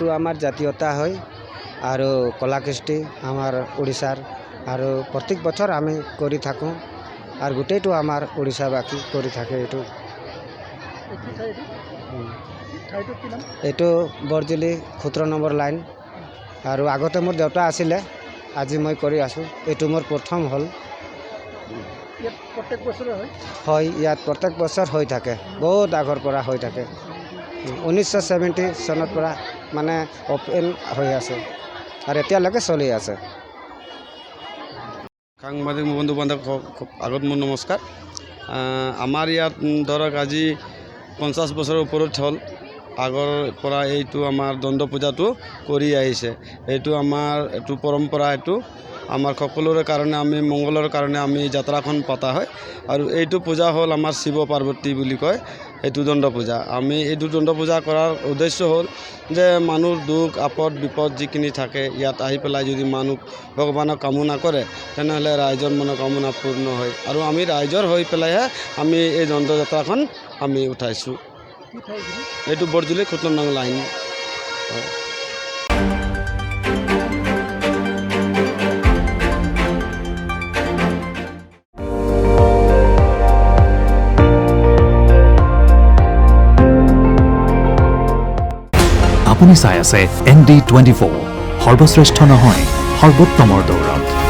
এইটো আমাৰ জাতীয়তা হয় আৰু কলাকৃষ্টি আমাৰ ওড়িশাৰ আৰু প্ৰত্যেক বছৰ আমি কৰি থাকোঁ আৰু গোটেইটো আমাৰ ওড়িশাবাসী কৰি থাকে এইটো এইটো বৰজুলি 17 নম্বৰ লাইন আৰু আগতে মোৰ দেউতা আছিলে আজি মই কৰি আছোঁ এইটো মোৰ প্ৰথম হ'ল হয় ইয়াত প্ৰত্যেক বছৰ হৈ থাকে বহুত আগৰ পৰা হৈ থাকে 1970 চনৰ পৰা মানে ওপেন হৈ আছে আৰু এতিয়ালৈকে চলি আছে সাংবাদিক বন্ধু বান্ধৱ আগত মোৰ নমস্কাৰ আমাৰ ইয়াত ধৰক আজি 50 বছৰৰ ওপৰত হ'ল আগৰ পৰা এইটো আমাৰ দণ্ড পূজাটো কৰি আহিছে এইটো আমাৰ এইটো পৰম্পৰা এইটো আমাৰ সকলোৰে কাৰণে আমি মংগলৰ কাৰণে আমি যাত্ৰাখন পতা হয় আৰু এইটো পূজা হ'ল আমাৰ শিৱ পাৰ্বতী বুলি কয় এইটো দণ্ড পূজা আমি এইটো দণ্ড পূজা কৰাৰ উদ্দেশ্য হ'ল যে মানুহৰ দুখ আপদ বিপদ যিখিনি থাকে ইয়াত আহি পেলাই যদি মানুহ ভগৱানক কামনা কৰে তেনেহ'লে ৰাইজৰ মনোকামনা পূৰ্ণ হয় আৰু আমি ৰাইজৰ হৈ পেলাইহে আমি এই দণ্ড যাত্ৰাখন আমি উঠাইছোঁ এইটো বৰজুলি 17 নং লাইন হয় আপুনি চাই আছে ND24 সৰ্বশ্ৰেষ্ঠ নহয় সৰ্বোত্তমৰ দৌৰত